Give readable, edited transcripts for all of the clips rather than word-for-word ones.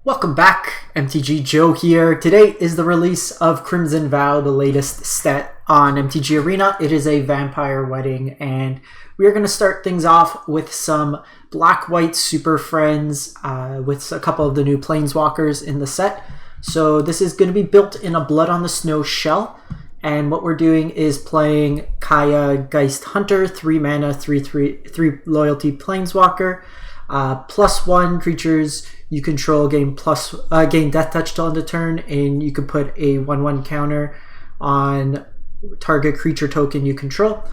Welcome back, MTG Joe here. Today is the release of Crimson Vow, the latest set on MTG Arena. It is a vampire wedding, and we are going to start things off with some black-white Super Friends with a couple of the new planeswalkers in the set. So this is going to be built in a Blood on the Snow shell, and what we're doing is playing Kaya Geist Hunter, 3 mana, 3 loyalty planeswalker, +1 creatures you control gain death touch till end of turn, and you can put a 1/1 counter on target creature token you control.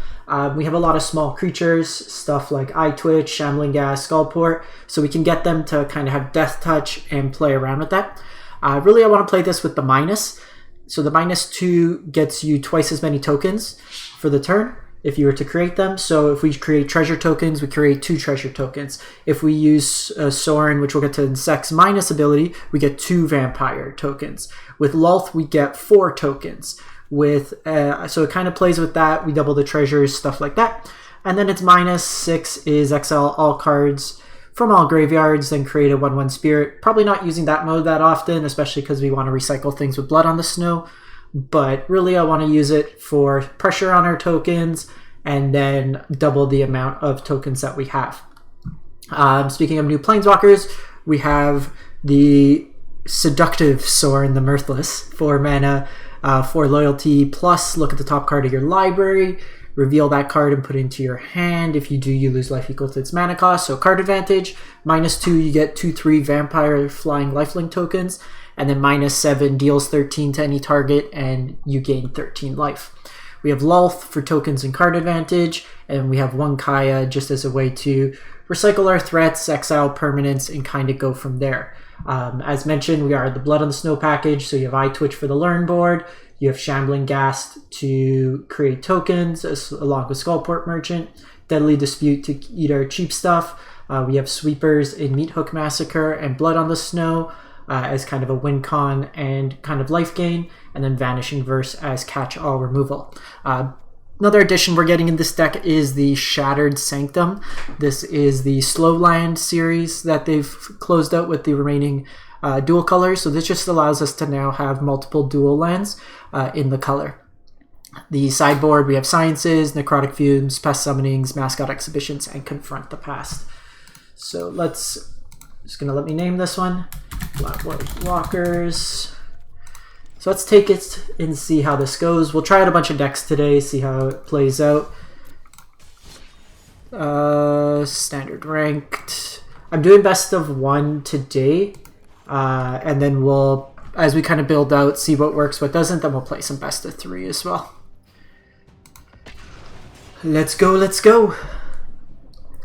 We have a lot of small creatures, stuff like Eye Twitch, Shambling Gas, Skullport, so we can get them to kind of have death touch and play around with that. Really, I want to play this with the minus. So the -2 gets you twice as many tokens for the turn if you were to create them. So if we create treasure tokens, we create 2 treasure tokens. If we use Sorin, which we'll get to in Sec's minus ability, we get 2 vampire tokens. With Lulth, we get 4 tokens. So it kind of plays with that. We double the treasures, stuff like that. And then its -6 is exile all cards from all graveyards, then create a 1/1 spirit. Probably not using that mode that often, especially because we want to recycle things with Blood on the Snow. But really, I want to use it for pressure on our tokens and then double the amount of tokens that we have. Speaking of new planeswalkers, we have the seductive Sorin, the Mirthless, 4 mana, 4 loyalty, plus look at the top card of your library, reveal that card and put it into your hand. If you do, you lose life equal to its mana cost. So card advantage, -2, you get 2/3 vampire flying lifelink tokens. And then -7 deals 13 to any target, and you gain 13 life. We have Lulth for tokens and card advantage, and we have 1 Kaya just as a way to recycle our threats, exile permanents, and kind of go from there. As mentioned, we are the Blood on the Snow package, so you have Eye Twitch for the Learn board, you have Shambling Gas to create tokens, along with Skullport Merchant, Deadly Dispute to eat our cheap stuff. We have Sweepers in Meat Hook Massacre and Blood on the Snow, as kind of a win con and kind of life gain, and then Vanishing Verse as catch-all removal. Another addition we're getting in this deck is the Shattered Sanctum. This is the slow land series that they've closed out with the remaining dual colors, so this just allows us to now have multiple dual lands in the color. The sideboard, we have Sciences, Necrotic Fumes, Pest Summonings, Mascot Exhibitions, and Confront the Past. So just gonna let me name this one. Black-white walkers. So let's take it and see how this goes. We'll try out a bunch of decks today, see how it plays out. Standard ranked. I'm doing best of 1 today. And then we'll, as we kind of build out, see what works, what doesn't, then we'll play some best of 3 as well. Let's go, let's go.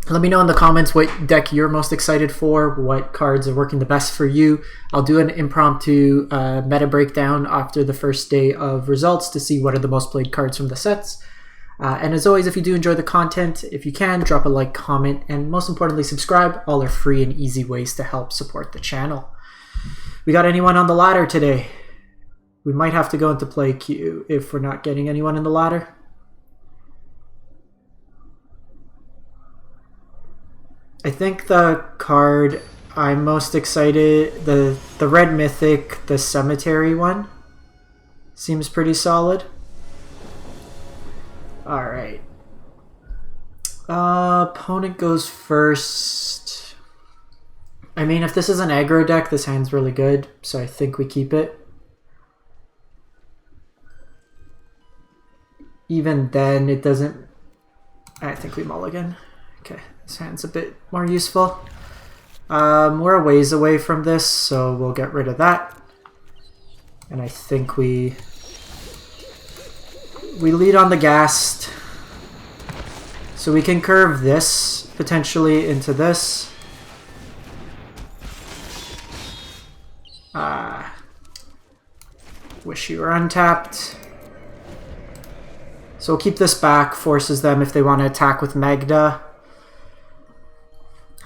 Let me know in the comments what deck you're most excited for, what cards are working the best for you. I'll do an impromptu meta breakdown after the first day of results to see what are the most played cards from the sets. And as always, if you do enjoy the content, if you can, drop a like, comment, and most importantly, subscribe. All are free and easy ways to help support the channel. We got anyone on the ladder today? We might have to go into play queue if we're not getting anyone in the ladder. I think the card I'm most excited, the red mythic, the cemetery one, seems pretty solid. Alright. Opponent goes first. I mean, if this is an aggro deck, this hand's really good, so I think we keep it. Even then, it doesn't... I think we mulligan. Okay. This hand's a bit more useful. We're a ways away from this, so we'll get rid of that. And I think we lead on the Ghast. So we can curve this potentially into this. Wish you were untapped. So we'll keep this back, forces them if they want to attack with Magda.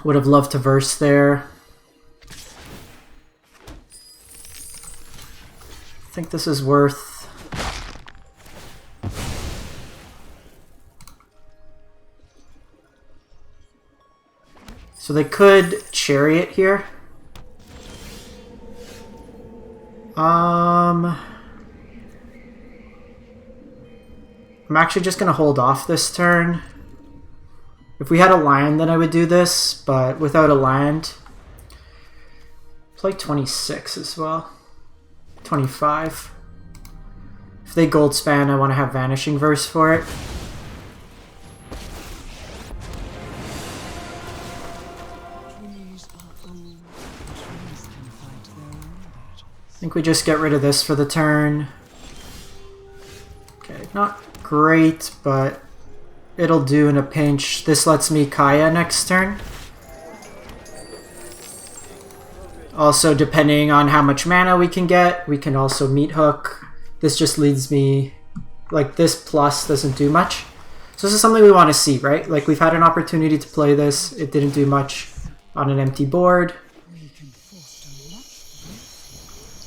Would have loved to verse there. I think this is worth. So they could Chariot here. I'm actually just gonna hold off this turn. If we had a land, then I would do this, but without a land, play 26 as well. 25. If they gold span, I want to have Vanishing Verse for it. I think we just get rid of this for the turn. Okay, not great, but it'll do in a pinch. This lets me Kaya next turn. Also, depending on how much mana we can get, we can also Meat Hook. This just leads me... like, this plus doesn't do much. So this is something we want to see, right? Like, we've had an opportunity to play this. It didn't do much on an empty board.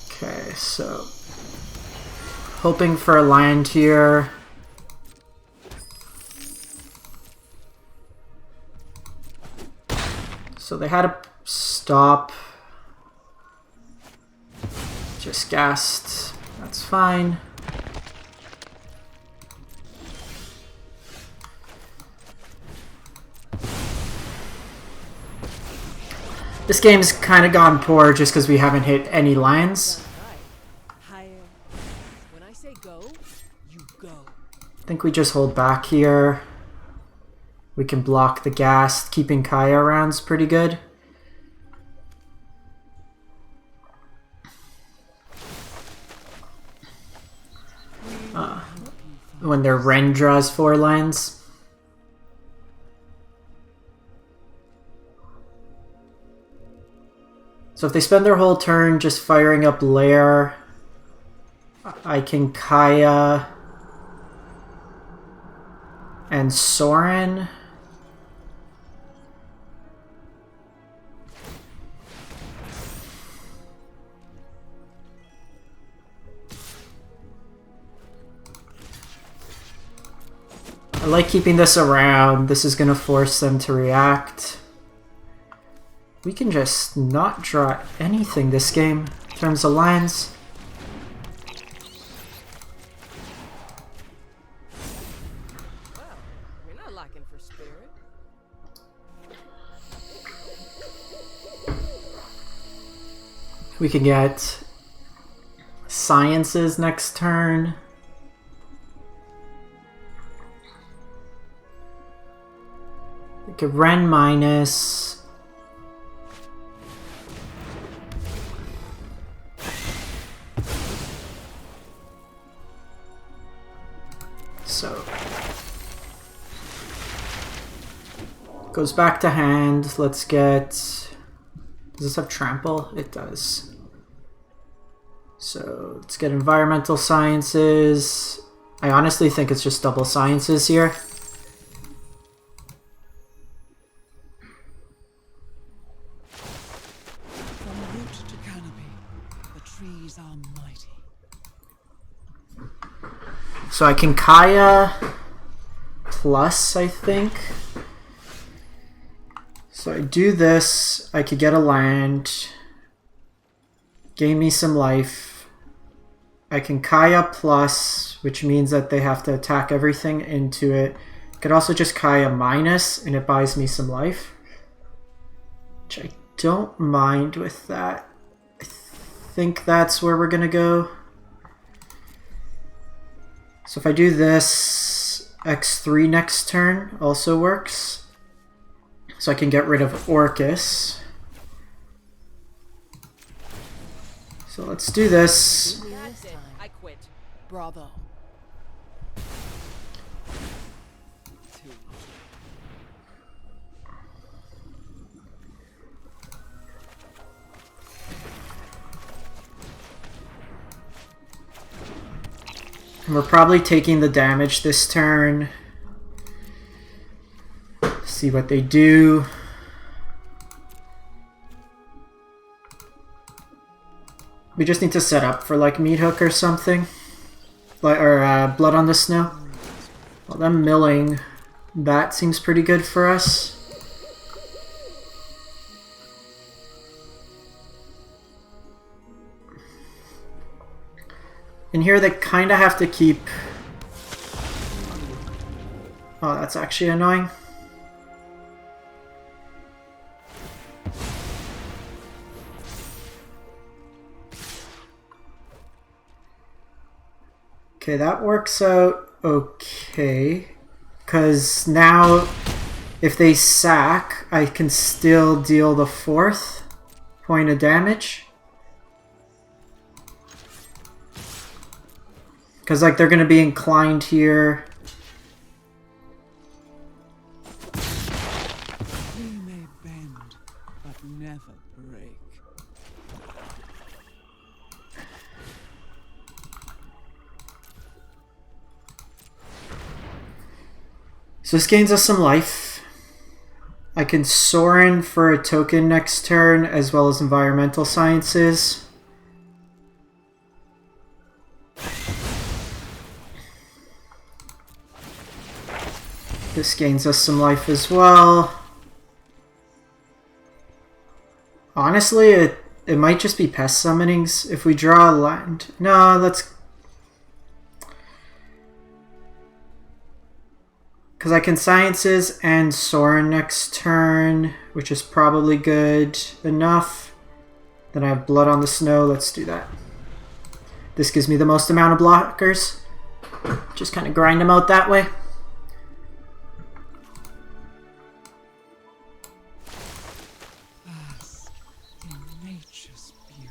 Okay, so... hoping for a land here. So they had a stop. Just gassed. That's fine. This game's kind of gone poor just because we haven't hit any lines. When I say go, you go. I think we just hold back here. We can block the gas. Keeping Kaya around's pretty good. When their Ren draws 4 lands. So if they spend their whole turn just firing up Lair, I can Kaya and Sorin. I like keeping this around. This is going to force them to react. We can just not draw anything this game in terms of lines. Well, you're not lacking for spirit. We can get Sciences next turn. We could Ren minus. So goes back to hand. Let's get. Does this have trample? It does. So let's get environmental sciences. I honestly think it's just double sciences here. From root to canopy, the trees are mighty. So I can Kaya plus, I think. So I do this, I could get a land, gain me some life. I can Kaya plus, which means that they have to attack everything into it. I could also just Kaya minus, and it buys me some life, which I don't mind with that. I think that's where we're gonna go. So if I do this, X3 next turn also works. So I can get rid of Orcus. So let's do this. That's it. I quit. Bravo. And we're probably taking the damage this turn. See what they do. We just need to set up for like Meat Hook or something. Or Blood on the Snow. Well, them milling, that seems pretty good for us. In here they kind of have to keep... Oh, that's actually annoying. Okay, that works out okay. Because now, if they sack, I can still deal the 4th point of damage. Because, like, they're going to be inclined here. We may bend, but never break. So this gains us some life. I can Sorin for a token next turn, as well as environmental sciences. This gains us some life as well. Honestly, it might just be pest summonings. If we draw a land... No, let's... Because I can Sciences and Sorin next turn, which is probably good enough. Then I have Blood on the Snow. Let's do that. This gives me the most amount of blockers. Just kind of grind them out that way. Bask in nature's beauty.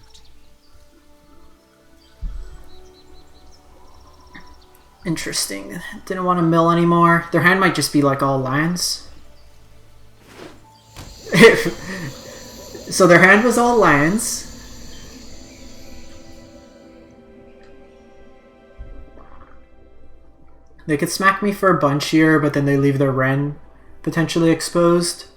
Interesting. Didn't want to mill anymore. Their hand might just be like all lands. So their hand was all lands. They could smack me for a bunch here, but then they leave their Wren potentially exposed.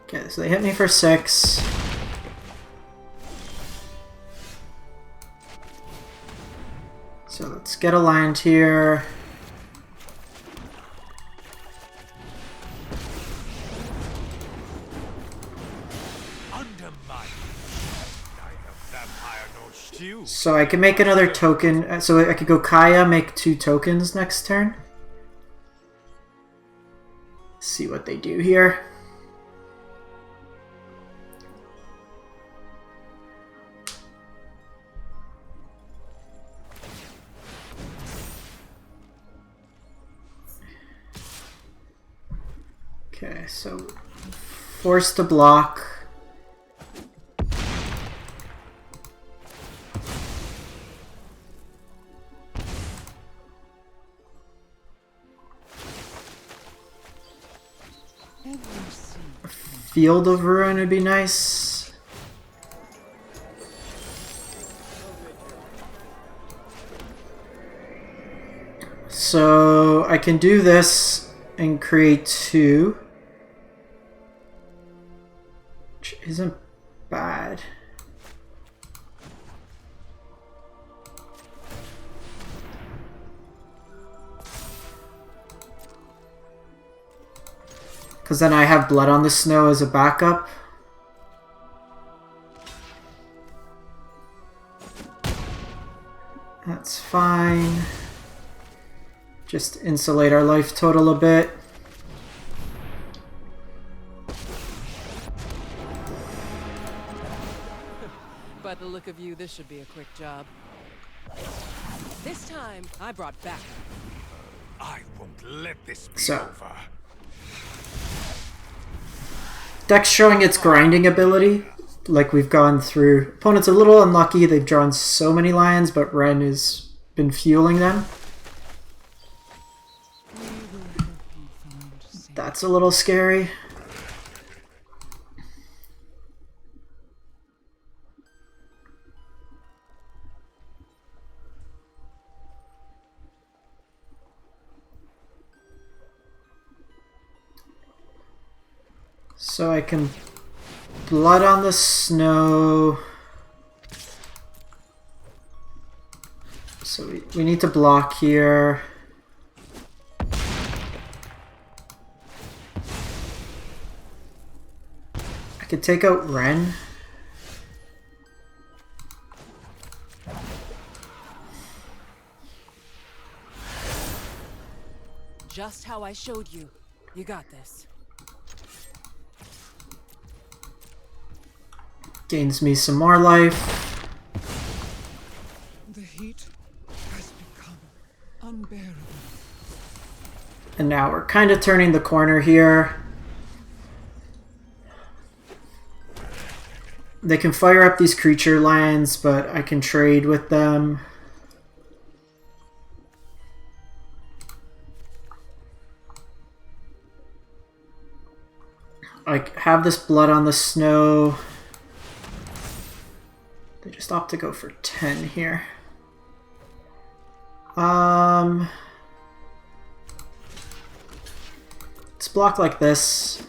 Okay, so they hit me for 6. So let's get a land here. So I can make another token. So I could go Kaya, make 2 tokens next turn. See what they do here. Okay, so forced to block. Field of Ruin would be nice. So I can do this and create 2. Which isn't bad. Because then I have Blood on the Snow as a backup. That's fine. Just insulate our life total a bit. By the look of you, this should be a quick job. This time, I brought back. I won't let this be So. over. Deck's showing its grinding ability, like we've gone through. Opponent's a little unlucky, they've drawn so many lands, but Ren has been fueling them. That's a little scary. So I can Blood on the Snow. So we need to block here. I could take out Ren. Just how I showed you. You got this. Gains me some more life. The heat has become unbearable. And now we're kind of turning the corner here. They can fire up these creature lands, but I can trade with them. I have this blood on the snow. They just opt to go for 10 here. Let's block like this.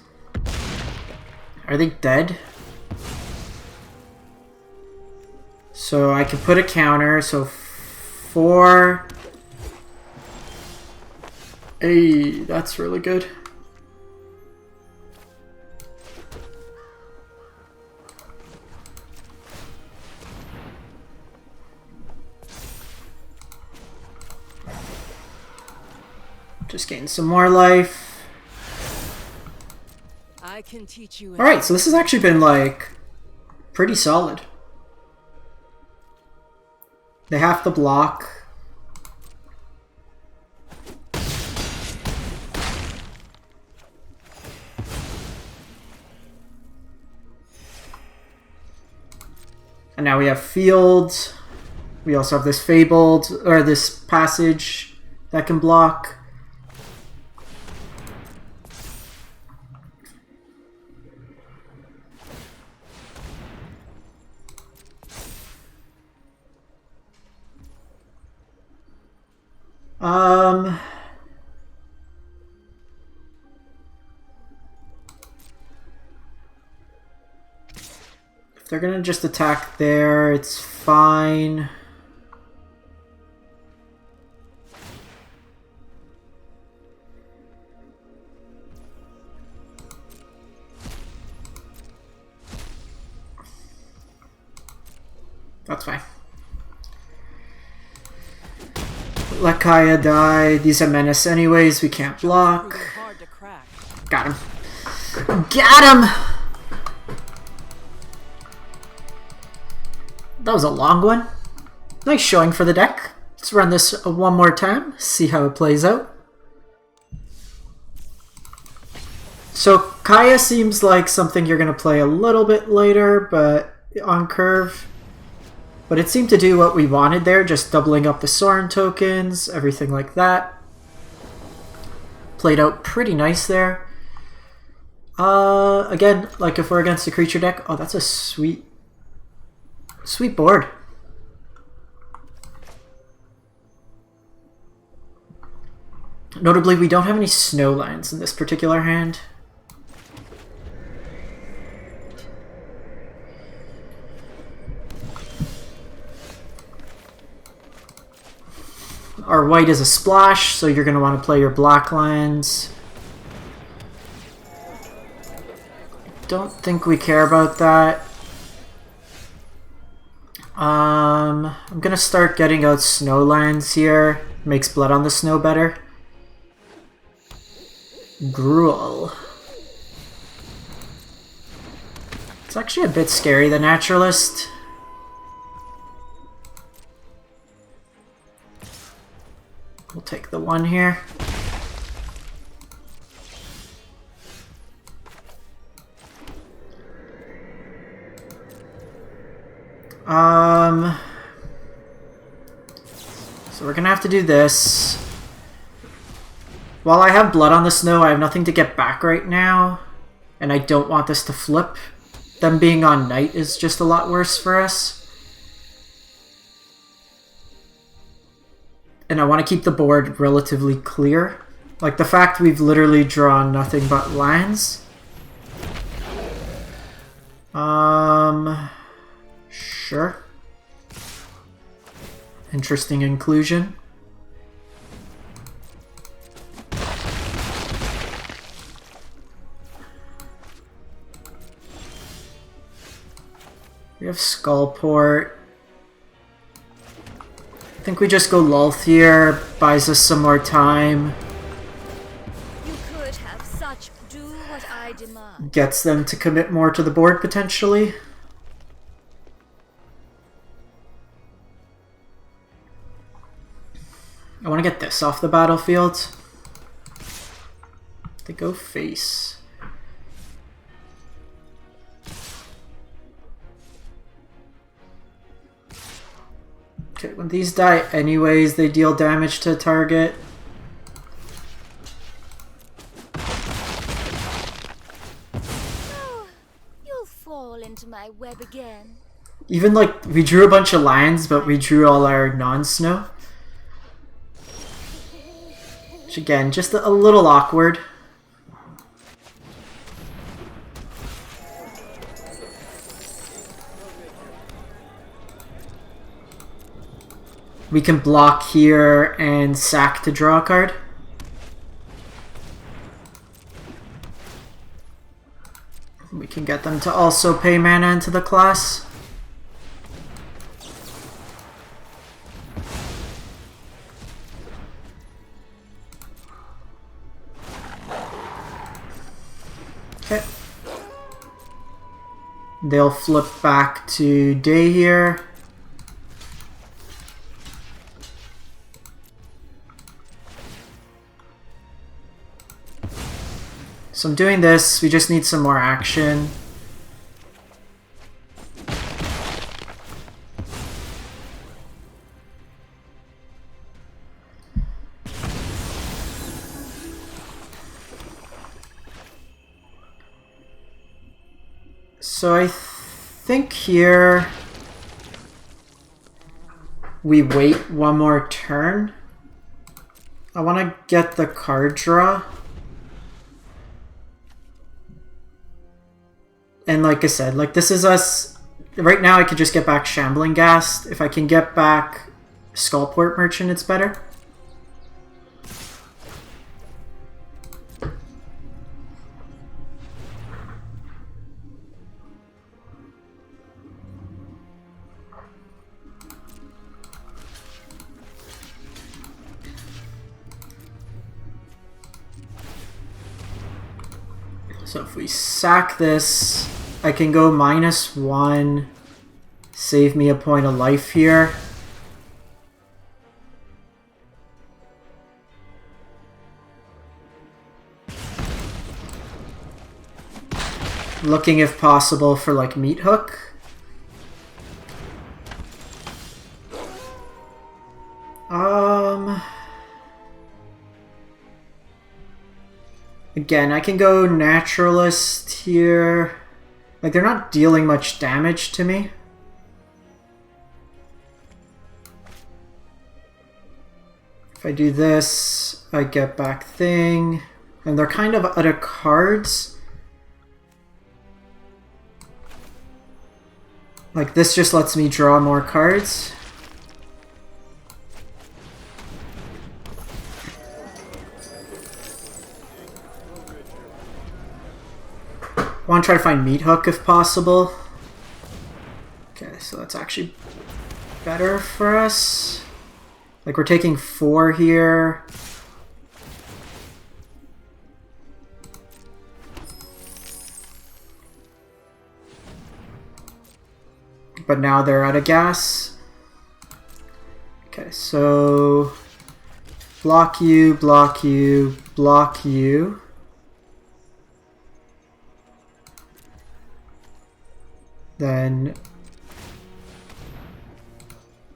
Are they dead? So I can put a counter, so 4. Hey, that's really good. Just gain some more life. I can teach you. Alright, so this has actually been like pretty solid. They have to block. And now we have field. We also have this fabled, or this passage that can block. If they're gonna just attack there, it's fine. That's fine. Let Kaya die. These are menace anyways. We can't block. Hard to crack. Got him. Got him! That was a long one. Nice showing for the deck. Let's run this one more time. See how it plays out. So Kaya seems like something you're going to play a little bit later, but on curve. But it seemed to do what we wanted there, just doubling up the Sorin tokens, everything like that. Played out pretty nice there. Again, like if we're against a creature deck, oh, that's a sweet board. Notably, we don't have any snow lands in this particular hand. Our white is a splash, so you're going to want to play your black lands. Don't think we care about that. I'm going to start getting out snow lands here. Makes blood on the snow better. Gruel. It's actually a bit scary, the Naturalist. We'll take the 1 here. So we're gonna have to do this. While I have blood on the snow, I have nothing to get back right now, and I don't want this to flip. Them being on night is just a lot worse for us. And I want to keep the board relatively clear. Like the fact we've literally drawn nothing but lands. Sure. Interesting inclusion. We have Skullport. I think we just go Lulth here, buys us some more time. Do what I demand. gets them to commit more to the board potentially. I want to get this off the battlefield. They go face. Okay, when these die anyways, they deal damage to a target. Oh, you'll fall into my web again. Even like, we drew a bunch of lands, but we drew all our non-snow. Which again, just a little awkward. We can block here and sack to draw a card. We can get them to also pay mana into the class. Okay. They'll flip back to day here. So I'm doing this, we just need some more action. So I think here we wait one more turn. I want to get the card draw. And like I said, like this is us. Right now I could just get back Shambling Ghast. If I can get back Skullport Merchant, it's better. So if we sack this, I can go -1, save me a point of life here. Looking if possible for like Meat Hook. Again, I can go Naturalist here. Like, they're not dealing much damage to me. If I do this, I get back Thing. And they're kind of out of cards. Like, this just lets me draw more cards. I want to try to find Meat Hook if possible. Okay, so that's actually better for us. Like, we're taking 4 here. But now they're out of gas. Okay, so block you, block you, block you. Then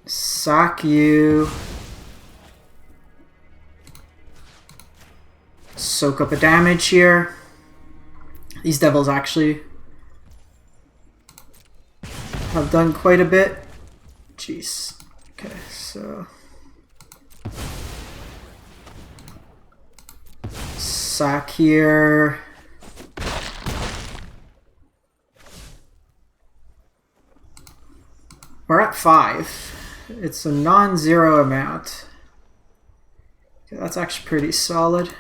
sack you. Soak up a damage here. These devils actually have done quite a bit. Jeez. Okay, so sack here. We're at 5. It's a non-zero amount. Okay, that's actually pretty solid.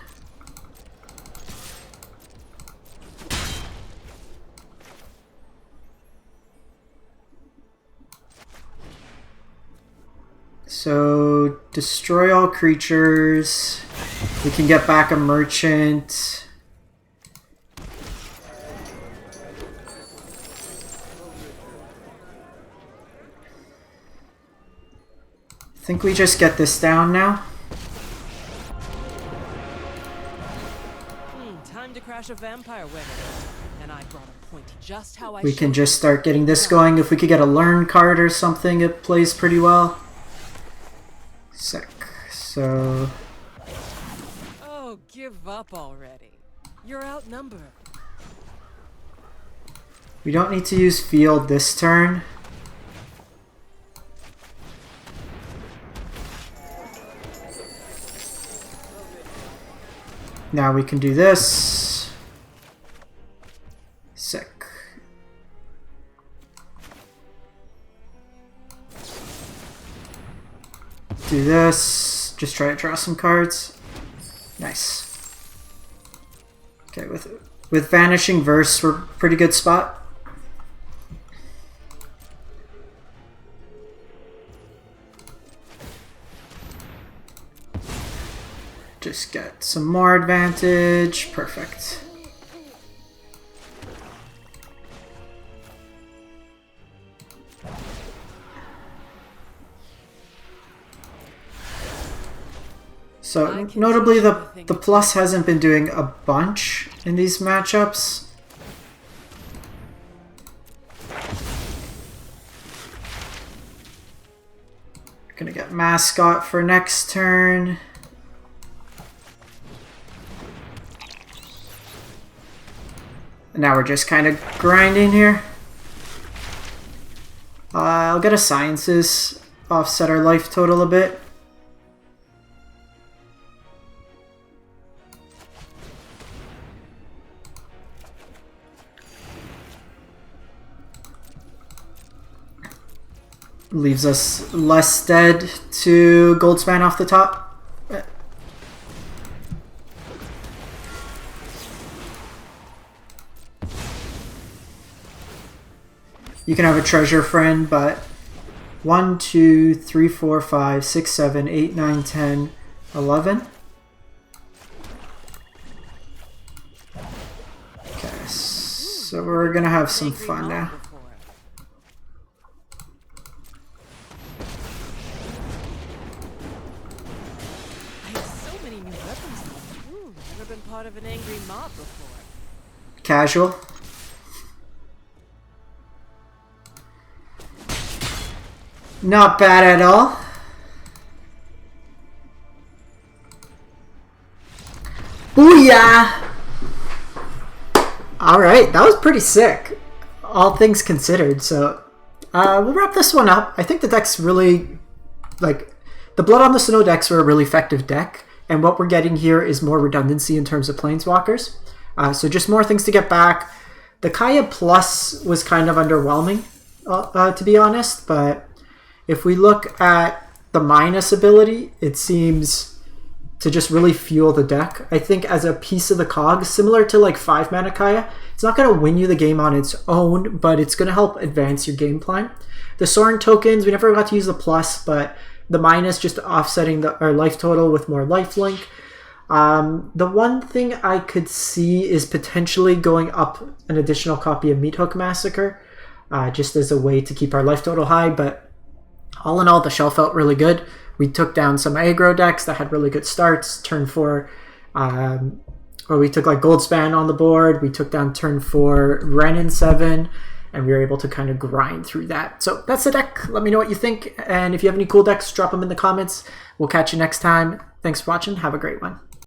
So, destroy all creatures. We can get back a merchant. think we just get this down now. Time to crash a vampire wedding. And I brought a point just how I We can showed just you. start getting this going. If we could get a learn card or something, it plays pretty well. Sick. So... Oh, give up already. You're outnumbered. we don't need to use field this turn. Now we can do this. Sick. Do this. Just try to draw some cards. Nice. Okay, with Vanishing Verse, we're pretty good spot. Just get some more advantage. Perfect. So notably the plus hasn't been doing a bunch in these matchups. Gonna get Mascot for next turn. And now we're just kind of grinding here. I'll get a Sciences, offset our life total a bit. Leaves us less dead to Goldspan off the top. You can have a treasure friend, but 1, 2, 3, 4, 5, 6, 7, 8, 9, 10, 11. Okay, so we're gonna have some fun now. Never been part of an angry mob before. Casual. Not bad at all. Booyah! Alright, that was pretty sick. All things considered, so we'll wrap this one up. I think the deck's really, like, the Blood on the Snow decks are a really effective deck, and what we're getting here is more redundancy in terms of planeswalkers. So just more things to get back. The Kaya Plus was kind of underwhelming, to be honest, but if we look at the minus ability, it seems to just really fuel the deck. I think as a piece of the cog, similar to like 5 mana Kaya, it's not going to win you the game on its own, but it's going to help advance your game plan. The Sorin tokens, we never got to use the plus, but the minus just offsetting our life total with more lifelink. The one thing I could see is potentially going up an additional copy of Meathook Massacre, just as a way to keep our life total high, but all in all, the shell felt really good. We took down some aggro decks that had really good starts. Turn 4, or we took like Goldspan on the board. We took down turn 4 Ren in 7, and we were able to kind of grind through that. So that's the deck. Let me know what you think, and if you have any cool decks, drop them in the comments. We'll catch you next time. Thanks for watching. Have a great one.